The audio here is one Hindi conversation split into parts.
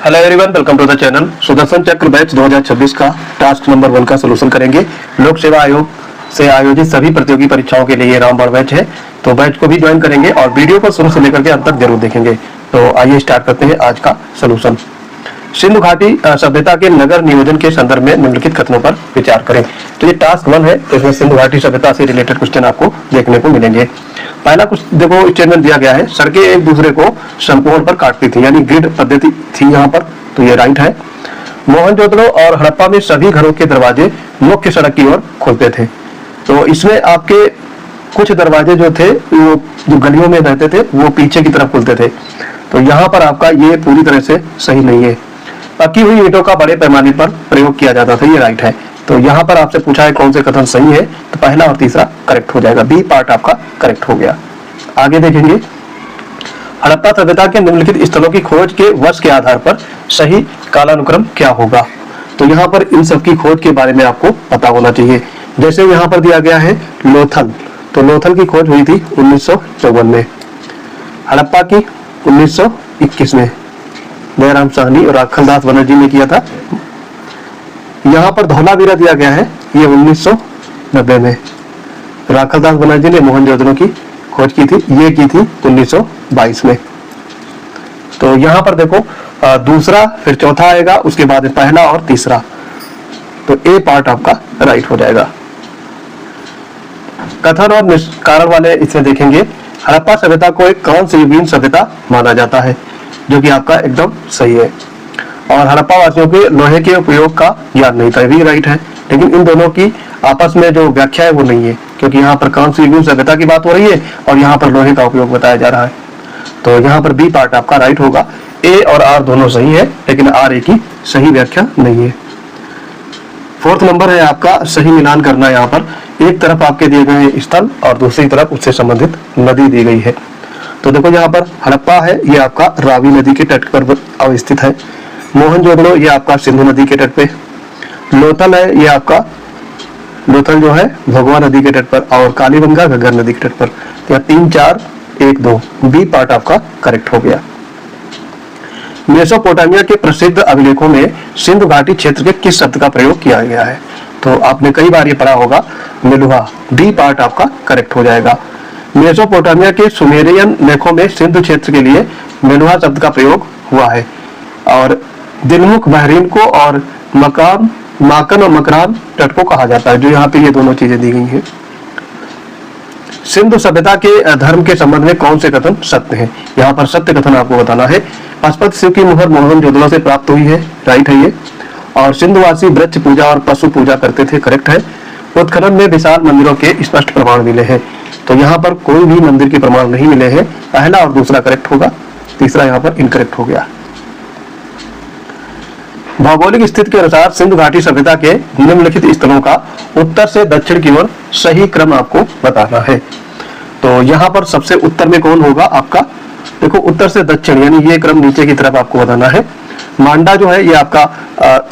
Hello everyone, welcome to the channel. Sudarshan Chakra batch 2026 का टास्क नंबर 1 का सलूशन करेंगे। लोक सेवा आयोग से आयोजित सभी प्रतियोगी परीक्षाओं के लिए रामबाण बैच है, तो बैच को भी ज्वाइन करेंगे और वीडियो को शुरू से लेकर के अंत तक जरूर देखेंगे। तो आइए स्टार्ट करते हैं आज का सलूशन। सिंधु घाटी सभ्यता के नगर नियोजन के संदर्भ में निम्नलिखित कथनों पर विचार करें। तो ये टास्क 1 है, तो इसमें सिंधु घाटी सभ्यता से रिलेटेड क्वेश्चन आपको देखने को मिलेंगे। पहला कुछ देखो, स्टेटमेंट दिया गया है, सड़कें एक दूसरे को समकोण पर काटती थी, यानी ग्रिड पद्धति थी यहाँ पर, तो ये राइट है। मोहनजोदड़ो और हड़प्पा में सभी घरों के दरवाजे मुख्य सड़क की ओर खुलते थे। तो इसमें आपके कुछ दरवाजे जो थे वो जो गलियों में रहते थे वो पीछे की तरफ खुलते थे, तो यहाँ पर आपका ये पूरी तरह से सही नहीं है। पकी हुई ईंटों का बड़े पैमाने पर प्रयोग किया जाता था, ये राइट है। तो यहाँ पर आपसे पूछा है कौन से कथन सही है, तो पहला और तीसरा करेक्ट हो जाएगा, बी पार्ट आपका करेक्ट हो गया। आगे देखेंगे, हड़प्पा सभ्यता के निम्नलिखित स्थलों की खोज के वर्ष के आधार पर सही कालानुक्रम क्या होगा। तो यहाँ पर इन सब की खोज के बारे में आपको पता होना चाहिए। जैसे यहाँ पर दिया गया है लोथल, तो लोथल की खोज हुई थी 1954 में, हड़प्पा की 1921 में दयाराम साहनी और राखलदास बनर्जी ने किया था। यहाँ पर धौलावीरा दिया गया है, ये 1990 में, राखलदास बनर्जी ने मोहनजोदड़ो की खोज की थी, ये की थी 1922 में। तो यहाँ पर देखो दूसरा फिर चौथा आएगा, उसके बाद पहला और तीसरा, तो ए पार्ट आपका राइट हो जाएगा। कथन और कारण वाले इसमें देखेंगे, हड़प्पा सभ्यता को एक कांस्य युगीन सभ्यता माना जाता है, जो कि आपका एकदम सही है। और हड़प्पा वासियों के लोहे के उपयोग का ज्ञान नहीं था, ये भी राइट है। लेकिन इन दोनों की आपस में जो व्याख्या है वो नहीं है, क्योंकि यहाँ पर कांस्य युगीन सभ्यता की बात हो रही है और यहाँ पर लोहे का उपयोग बताया जा रहा है। तो यहाँ पर बी पार्ट आपका राइट होगा। ए और आर दोनों सही है, लेकिन आर ए की सही व्याख्या नहीं है। 4th नंबर है आपका सही मिलान करना। यहाँ पर एक तरफ आपके दिए गए स्थल और दूसरी तरफ उससे संबंधित नदी दी गई है। तो देखो यहाँ पर हड़प्पा है, ये आपका रावी नदी के तट पर अवस्थित है। मोहनजोदड़ो ये आपका सिंधु नदी के तट पे। लोथल है, ये आपका लोथल जो है भगवा नदी के तट पर, और कालीबंगा घग्गर नदी के तट पर। तो 3, 4, 1, 2 बी पार्ट आपका करेक्ट हो गया। मेसोपोटामिया के प्रसिद्ध अभिलेखों में सिंधु घाटी क्षेत्र के किस शब्द का प्रयोग किया गया है। तो आपने कई बार ये पढ़ा होगा, मेलुहा, डी पार्ट आपका करेक्ट हो जाएगा। मेसोपोटामिया के सुमेरियन लेखों में सिंधु क्षेत्र के लिए मेलुहा शब्द का प्रयोग हुआ है, और दिलमुख बहरीन को और माकन और मकरान तट को कहा जाता है, जो यहाँ पे ये दोनों चीजें दी गई हैं। सिंधु सभ्यता के धर्म के संबंध में कौन से कथन सत्य हैं। यहाँ पर सत्य कथन आपको बताना है। पशुपति शिव की मुहर मोहनजोदड़ो से प्राप्त हुई है, राइट है ये। और सिंधुवासी वृक्ष पूजा और पशु पूजा करते थे, करेक्ट है। उत्खनन में विशाल मंदिरों के स्पष्ट प्रमाण मिले हैं, तो यहाँ पर कोई भी मंदिर के प्रमाण नहीं मिले हैं। पहला और दूसरा करेक्ट होगा, तीसरा यहाँ पर इनकरेक्ट हो गया। भौगोलिक स्थिति के अनुसार सिंधु घाटी सभ्यता के निम्नलिखित स्थलों का उत्तर से दक्षिण की ओर सही क्रम आपको बताना है। तो यहाँ पर सबसे उत्तर में कौन होगा आपका, देखो उत्तर से दक्षिण, यानी ये क्रम नीचे की तरफ आपको बताना है। मांडा जो है ये आपका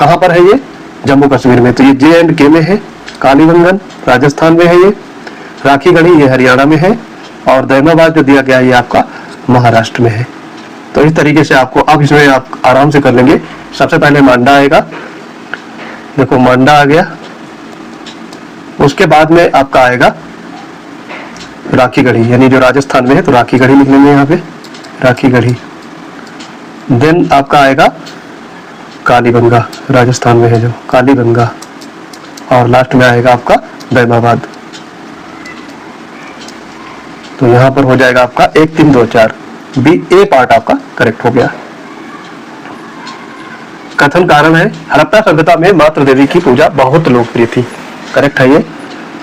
कहाँ पर है, ये जम्मू कश्मीर में, तो ये J&K में है। कालीबंगन राजस्थान में है, ये राखीगढ़ी ये हरियाणा में है, और दैमाबाद जो दिया गया है ये आपका महाराष्ट्र में है। तो इस तरीके से आपको अब इसमें आप आराम से कर लेंगे। सबसे पहले मांडा आएगा, देखो मांडा आ गया, उसके बाद में आपका आएगा राखीगढ़ी, यानी जो राजस्थान में है, तो राखीगढ़ी लिख लेंगे यहाँ पे, राखीगढ़ी। देन आपका आएगा कालीबंगा, राजस्थान में है जो कालीबंगा, और लास्ट में आएगा आपका दैमाबाद। तो यहाँ पर हो जाएगा आपका 1, 3, 2, 4 बी ए पार्ट आपका करेक्ट हो गया। कथन कारण है, हड़प्पा सभ्यता में मातृ देवी की पूजा बहुत लोकप्रिय थी, करेक्ट है ये।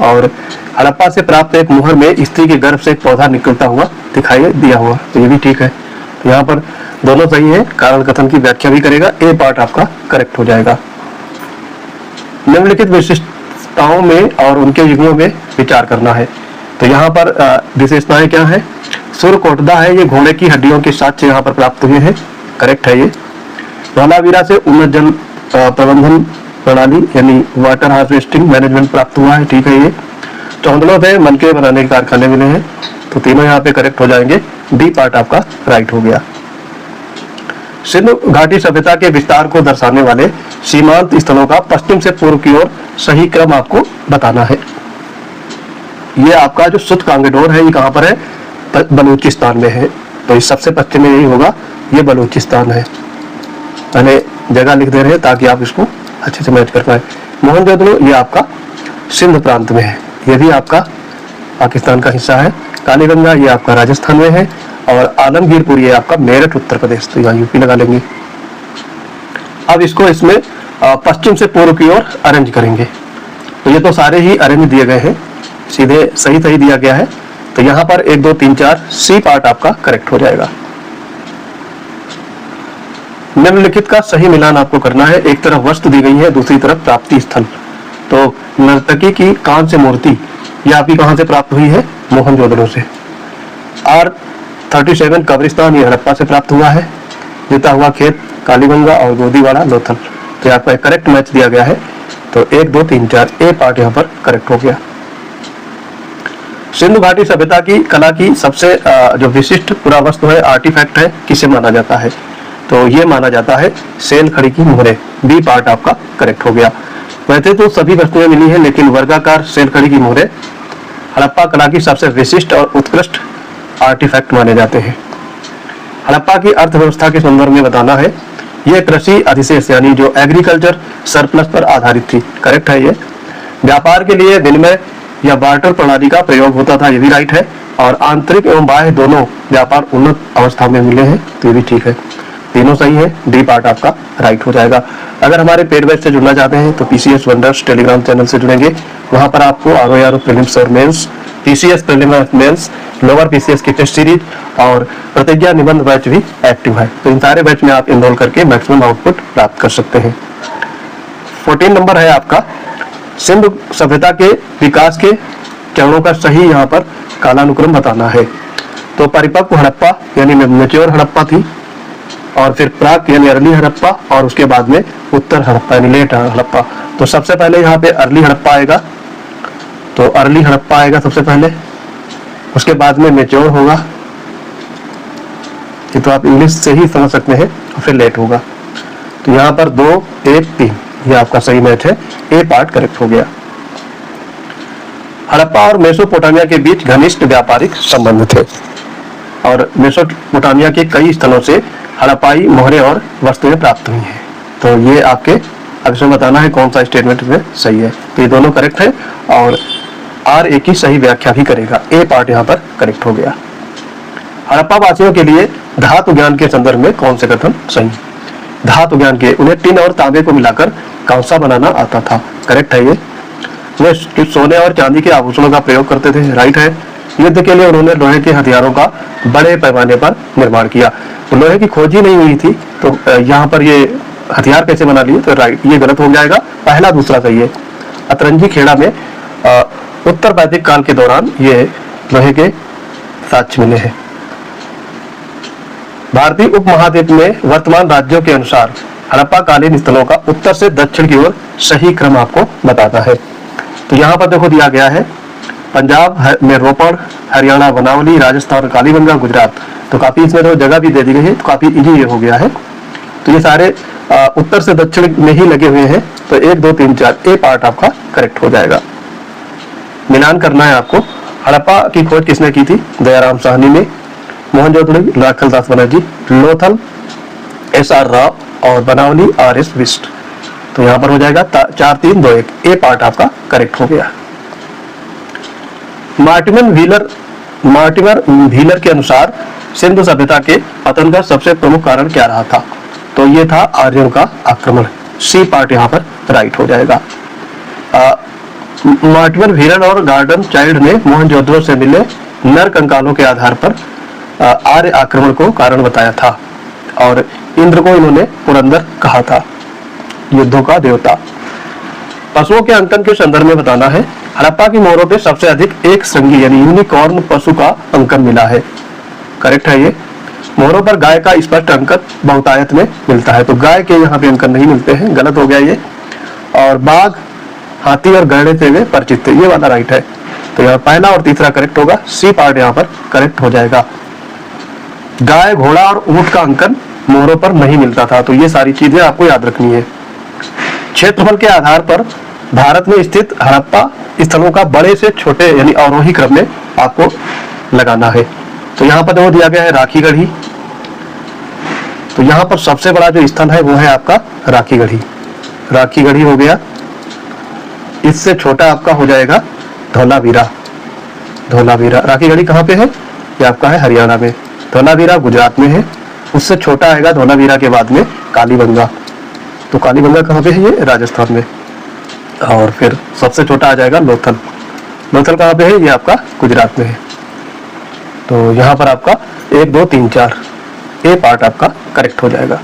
और हड़प्पा से प्राप्त एक मुहर में स्त्री के गर्भ से एक पौधा निकलता हुआ दिखाई दिया हुआ, तो ये भी ठीक है। तो यहाँ पर दोनों सही है, कारण कथन की व्याख्या भी करेगा, ए पार्ट आपका करेक्ट हो जाएगा। निम्नलिखित विशिष्टताओं में और उनके युग्मों में विचार करना है। तो यहाँ पर विशेषताएं क्या है, सूर्यकोटदा है, ये घोड़े की हड्डियों के साथ से यहाँ पर प्राप्त हुए हैं, करेक्ट है ये। धौलावीरा से उन्नत जल प्रबंधन प्रणाली यानी वाटर हार्वेस्टिंग मैनेजमेंट प्राप्त हुआ है, ठीक है ये। चौंदड़ो से मनके बनाने के कारखाने मिले हैं, तो तीनों यहाँ पे करेक्ट हो जाएंगे, डी पार्ट आपका राइट हो गया। सिंधु घाटी सभ्यता के विस्तार को दर्शाने वाले सीमांत स्थलों का पश्चिम से पूर्व की ओर सही क्रम आपको बताना है। ये आपका जो सुत कांगडोर है ये कहाँ पर है? बलूचिस्तान में है। तो इस सबसे पश्चिम में यही होगा, ये बलूचिस्तान है। पहले जगह लिख दे रहे हैं ताकि आप इसको अच्छे से मैच कर पाए। मोहनजोदड़ो ये आपका सिंध प्रांत में है, ये भी आपका पाकिस्तान का हिस्सा है। कालीगंगा ये आपका राजस्थान में है और आलमगीरपुर ये आपका मेरठ उत्तर प्रदेश, तो यहाँ यूपी लगा लेंगे। अब इसको इसमें पश्चिम से पूर्व की ओर अरेंज करेंगे। तो ये तो सारे ही अरेंज दिए गए हैं, सीधे सही सही दिया गया है। तो यहाँ पर 1 2 3 4 सी पार्ट आपका करेक्ट हो जाएगा। निम्नलिखित का सही मिलान आपको करना है। एक तरफ वस्तु दी गई है, दूसरी तरफ प्राप्ति स्थल। तो नर्तकी की कांस्य से मूर्ति ये आपकी कहां से प्राप्त हुई है? मोहनजोदड़ो से। R37 कब्रिस्तान ये हड़प्पा से प्राप्त हुआ है। जीता हुआ खेत कालीगंगा और गोदीवाड़ा लोथल। तो आपका करेक्ट मैच दिया गया है। तो 1 2 3 4 ए पार्ट यहाँ पर करेक्ट हो गया। सिंधु घाटी सभ्यता की कला की सबसे जो विशिष्ट पुरावस्तु है, आर्टिफैक्ट है, किसे माना जाता है? तो ये माना जाता है सेल खड़ी की मोहरें। बी पार्ट आपका करेक्ट हो गया। वैसे तो सभी वस्तुएं मिली है, लेकिन वर्गाकार सेल खड़ी की मोहरें हड़प्पा कला की सबसे विशिष्ट और उत्कृष्ट आर्टिफैक्ट माने जाते हैं। हड़प्पा की अर्थव्यवस्था के संदर्भ में बताना है। यह कृषि अधिशेष यानी जो एग्रीकल्चर सरप्लस पर आधारित थी। करेक्ट है ये। व्यापार के लिए विनिमय या बार्टर प्रणाली का प्रयोग होता था, ये भी राइट है। और आंतरिक एवं बाह्य दोनों व्यापार उन्नत अवस्था में मिले हैं, तो ये भी ठीक है। तीनों सही है। डी पार्ट आपका राइट हो जाएगा। अगर हमारे पेड बैच से जुड़ना चाहते हैं तो पीसीएस वंडर्स टेलीग्राम चैनल से जुड़ेंगे। वहां पर आपको आरओआर प्रीलिम्स और mains, PCS prelims mains, lower PCS की टेस्ट सीरीज और प्रतिज्ञा निबंध बैच भी एक्टिव है। तो इन सारे बैच में आप इनरोल करके मैक्सिमम आउटपुट प्राप्त कर सकते हैं। 14 नंबर है आपका सिंधु सभ्यता के विकास के चरणों का सही यहाँ पर कालानुक्रम बताना है। तो परिपक्व हड़प्पा यानी मैच्योर हड़प्पा थी, और फिर प्राक यानी अर्ली हड़प्पा, और उसके बाद में उत्तर हड़प्पा यानी लेट हड़प्पा। तो सबसे पहले यहाँ पे अर्ली हड़प्पा आएगा। तो अर्ली हड़प्पा आएगा सबसे पहले, उसके बाद में मैच्योर होगा। ये तो आप इंग्लिश से ही समझ सकते हैं। और फिर लेट होगा। तो यहाँ पर 2 1 3 ये आपका सही मैच है। ए पार्ट करेक्ट हो गया। हड़प्पा और मेसोपोटामिया के बीच घनिष्ठ व्यापारिक संबंध थे और मेसोपोटामिया के कई स्थलों से हड़प्पाई मोहरें और वस्तुएं प्राप्त हुई हैं। तो ये आपके अब इसमें बताना है कौन सा स्टेटमेंट में सही है। तो ये दोनों करेक्ट है और आर ए की सही व्याख्या भी करेगा। ए पार्ट यहाँ पर करेक्ट हो गया। हड़प्पा वासियों के लिए धातु ज्ञान के संदर्भ में कौन से कथन सही? धातु ज्ञान के, उन्हें टिन और तांबे को मिलाकर कांसा बनाना आता था। करेक्ट है ये। वे सोने और चांदी के आभूषणों का प्रयोग करते थे। राइट है। युद्ध के लिए उन्होंने लोहे के हथियारों का बड़े पैमाने पर निर्माण किया। तो लोहे की खोज ही नहीं हुई थी, तो यहाँ पर ये हथियार कैसे बना लिए? तो राइट, ये गलत हो जाएगा। पहला दूसरा सही है। अतरंजी खेड़ा में उत्तर वैदिक काल के दौरान ये लोहे के साक्ष्य मिले हैं। भारतीय उपमहाद्वीप में वर्तमान राज्यों के अनुसार हड़प्पा कालीन स्थलों का उत्तर से दक्षिण की ओर सही क्रम आपको बताता है। तो यहाँ पर देखो दिया गया है पंजाब में रोपड़, हरियाणा बनावली, राजस्थान कालीगंगा, गुजरात। तो काफी इसमें तो जगह भी दे दी गई है, तो काफी इजी ये हो गया है। तो ये सारे उत्तर से दक्षिण में ही लगे हुए हैं। तो 1 2 3 4 ए पार्ट आपका करेक्ट हो जाएगा। मिलान करना है आपको। हड़प्पा की खोज किसने की थी? दयाराम साहनी ने। मोहनजोदड़ो लाखल दास बनर्जी, लोथल SR राव और बनावली RS बिस्ट। तो यहाँ पर हो जाएगा 4 3 2 1 ए पार्ट आपका करेक्ट हो गया। मार्टिमर व्हीलर के अनुसार सिंधु सभ्यता के पतन का सबसे प्रमुख कारण क्या रहा था? तो ये था आर्यों का आक्रमण। सी पार्ट यहाँ पर राइट हो जाएगा। मार्टिमर व्हीलर और गार्डन चाइल्ड ने मोहनजोदड़ो से मिले नर कंकालों के आधार पर आर्य आक्रमण को कारण बताया था और इंद्र को इन्होंने पुरंदर कहा था, युद्धों का देवता। पशुओं के अंकन के संदर्भ में बताना है। हड़प्पा की मोहरों पे सबसे अधिक एक श्रृंगी यानी यूनिकॉर्न पशु का अंकन मिला है। करेक्ट है ये। मोहरों पर गाय का स्पष्ट अंकन बहुतायत में मिलता है। तो गाय के यहाँ पे अंकन नहीं मिलते हैं, गलत हो गया ये। और बाघ, हाथी और गैड़े से वे परिचित थे, ये वाला राइट है। तो यहाँ पहला और तीसरा करेक्ट होगा। सी पार्ट यहाँ पर करेक्ट हो जाएगा। गाय, घोड़ा और ऊंट का अंकन मोहरों पर नहीं मिलता था। तो ये सारी चीजें आपको याद रखनी है। क्षेत्रफल के आधार पर भारत में स्थित हड़प्पा स्थलों का बड़े से छोटे यानी अवरोही क्रम में आपको लगाना है। तो यहाँ पर जो दिया गया है राखीगढ़ी, तो यहाँ पर सबसे बड़ा जो स्थल है वो है आपका राखीगढ़ी। राखीगढ़ी हो गया, इससे छोटा आपका हो जाएगा धौलावीरा। धौलावीरा, राखीगढ़ी कहाँ पे है? ये आपका है हरियाणा में। धौलावीरा गुजरात में है। उससे छोटा आएगा धौलावीरा के बाद में कालीबंगा। तो कालीबंगा कहाँ पे है? ये राजस्थान में। और फिर सबसे छोटा आ जाएगा लोथल। लोथल कहाँ पे है? ये आपका गुजरात में है। तो यहाँ पर आपका 1 2 3 4 ए पार्ट आपका करेक्ट हो जाएगा।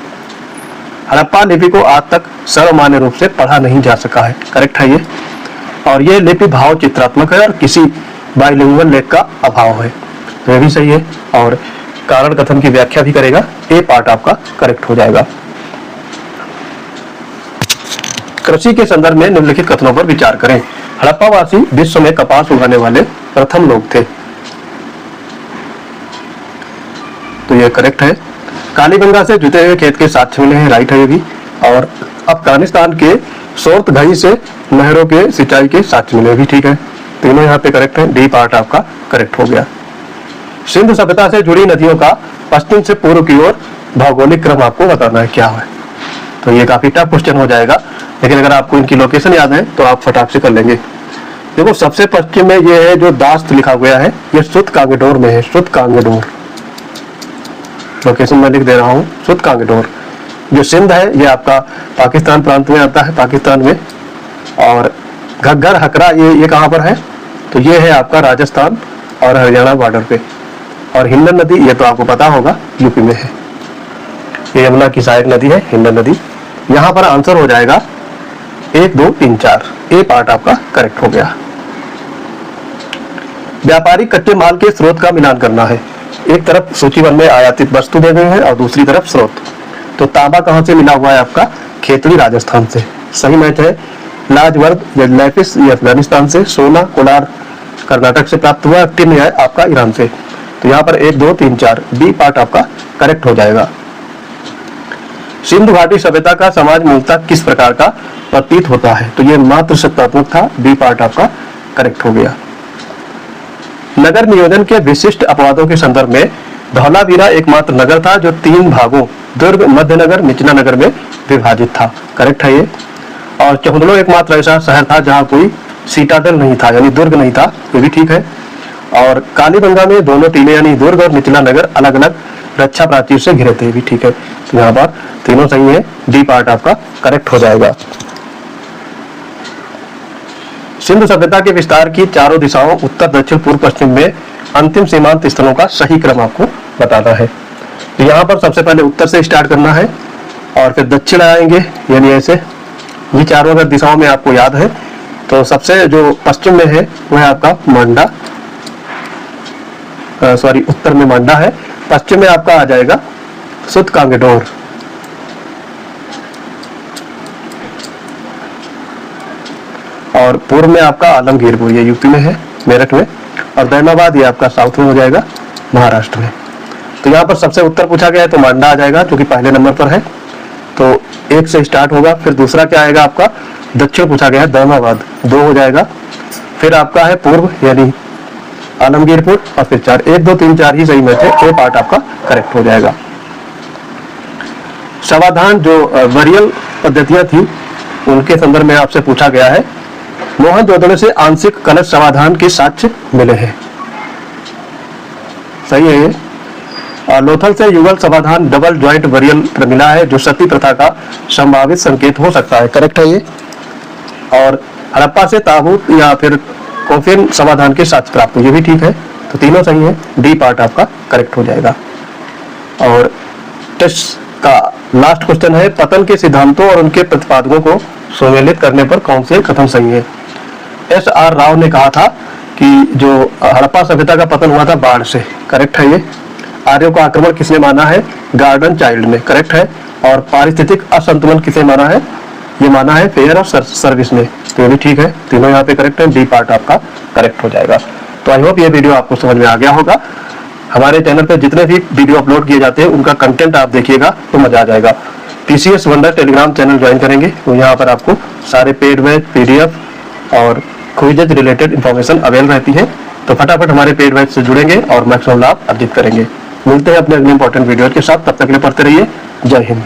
हड़प्पा लिपि को आज तक सर्वमान्य रूप से पढ़ा नहीं जा सका है, करेक्ट है ये। और ये लिपि भाव चित्रात्मक है और किसी बाइलिंगुअल लेख का अभाव है, तो ये भी सही है। और कारण कथन की व्याख्या भी करेगा, ए पार्ट आपका करेक्ट हो जाएगा। कृषि के संदर्भ में निम्नलिखित कथनों पर विचार करें। हड़प्पावासी विश्व में कपास उगाने वाले प्रथम लोग थे, तो ये करेक्ट है। कालीबंगा से जुते हुए खेत के साक्ष्य मिले हैं, राइट है ये भी। और अफगानिस्तान के सोर्तघई से नहरों के सिंचाई के साक्ष्य मिले भी, ठीक है। तीनों यहाँ पे करेक्ट है, डी पार्ट आपका करेक्ट हो गया। सिंधु सभ्यता से जुड़ी नदियों का पश्चिम से पूर्व की ओर भौगोलिक क्रम आपको बताना है क्या है। तो ये काफी टफ क्वेश्चन हो जाएगा, लेकिन अगर आपको इनकी लोकेशन याद है तो आप फटाक से कर लेंगे। देखो सबसे पश्चिम में ये है जो दास्त लिखा गया है, ये सुत कांगडोर में है। सुत कांगडोर लोकेशन मैं लिख दे रहा हूँ, सुत कांगडोर। जो सिंध है ये आपका पाकिस्तान प्रांत में आता है, पाकिस्तान में। और घग्गर हकरा ये कहाँ पर है? तो ये है आपका राजस्थान और हरियाणा बॉर्डर पे। और हिंडन नदी ये तो आपको पता होगा यूपी में है, ये यमुना की सहायक नदी है हिंडन नदी। यहाँ पर आंसर हो जाएगा 1 2 3 4, ए पार्ट आपका करेक्ट हो गया। व्यापारिक कच्चे माल के स्रोत का मिलान करना है। एक तरफ सूचीबद्ध में आयातित वस्तु दे गए हैं और दूसरी तरफ स्रोत। तो तांबा कहाँ से मिला हुआ है आपका? खेतड़ी राजस्थान से, सही मैच है। लाजवर्द या लैपिस ये अफगानिस्तान से, सोना कोलार कर्नाटक से प्राप्त हुआ, टिन है आपका ईरान से। तो यहाँ पर 1 2 3 4, बी पार्ट आपका करेक्ट हो जाएगा। सिंधु घाटी सभ्यता का समाज मूलतः किस प्रकार का प्रतीत होता है? तो ये मात्र सत्तात्मक था, बी पार्ट आपका करेक्ट हो गया। नगर नियोजन के विशिष्ट अपवादों के संदर्भ में धौलावीरा एकमात्र नगर था जो 3 भागों दुर्ग, मध्य नगर, निचला नगर में विभाजित था, करेक्ट है ये। और चहुंदड़ो एकमात्र ऐसा शहर था जहां कोई सीटाडल नहीं था, यानी दुर्ग नहीं था, ये भी ठीक है। और कालीबंगा में दोनों टीले यानी दुर्ग और निचला नगर अलग अलग रक्षा प्राचीर से घिरे थे, भी ठीक है। तो यहाँ पर तीनों सही है, डी पार्ट आपका करेक्ट हो जाएगा। सिंधु सभ्यता के विस्तार की चारों दिशाओं उत्तर, दक्षिण, पूर्व, पश्चिम में अंतिम सीमांत स्थलों का सही क्रम आपको बताना है। तो यहाँ पर सबसे पहले उत्तर से स्टार्ट करना है और फिर दक्षिण आएंगे, यानी ऐसे। ये चारों अगर दिशाओं में आपको याद है तो सबसे जो पश्चिम में है वो है आपका मांडा, उत्तर में मांडा है। पश्चिम में आपका आ जाएगा सुत कांगडोर, और पूर्व में आपका आलमगीरपुर, ये यूपी में है, मेरठ में। और दैमाबाद ये आपका साउथ में हो जाएगा, महाराष्ट्र में। तो यहाँ पर सबसे उत्तर पूछा गया है तो मांडा आ जाएगा जो कि पहले नंबर पर है, तो 1 से स्टार्ट होगा। फिर दूसरा क्या आएगा आपका? दक्षिण पूछा गया है, दैमाबाद 2 हो जाएगा। फिर आपका है पूर्व यानी आलमगीरपुर, और फिर 4, 1 2 3 4 ही सही मैच है, ए पार्ट आपका करेक्ट हो जाएगा। समाधान जो वरियल पद्धतियां थी उनके संदर्भ में आपसे पूछा गया है। मोहनजोदड़ो से आंशिक कलश समाधान के साक्ष्य मिले हैं, सही है ये। लोथल से युगल समाधान डबल ज्वाइंट वरियल मिला है जो सती प्रथा का संभावित संकेत हो सकता है, करेक्ट है ये। और हड़प्पा से ताबूत या फिर कोफिन समाधान के साक्ष्य प्राप्त, ये भी ठीक है। तो तीनों सही है, डी पार्ट आपका करेक्ट हो जाएगा। और टेस्ट का लास्ट क्वेश्चन है, पतन के सिद्धांतों और उनके प्रतिपादकों को सुमेलित करने पर कौन से कथन सही है? SR राव ने कहा था कि जो हड़प्पा सभ्यता का पतन हुआ था बाढ़ से, करेक्ट है ये। आर्यों का आक्रमण किसने माना है? गार्डन चाइल्ड ने, करेक्ट है। और पारिस्थितिक असंतुलन किसे माना है? ये माना है फेयर ऑफ सर्विस ने, तो ये भी ठीक है। तीनों यहाँ पे करेक्ट है, डी पार्ट आपका करेक्ट हो जाएगा। तो आई होप ये वीडियो आपको समझ में आ गया होगा। हमारे चैनल पे जितने भी वीडियो अपलोड किए जाते हैं उनका कंटेंट आप देखिएगा तो मजा आ जाएगा। PCS wonder Telegram channel join करेंगे तो यहाँ पर आपको सारे पेड बैच, पीडीएफ और क्विजेज रिलेटेड इंफॉर्मेशन अवेल रहती है। तो फटाफट हमारे पेड बैच से जुड़ेंगे और मैक्सिमम लाभ अर्जित करेंगे। मिलते हैं अपने अगले इंपॉर्टेंट वीडियो के साथ, तब तक के लिए पढ़ते रहिए। जय हिंद।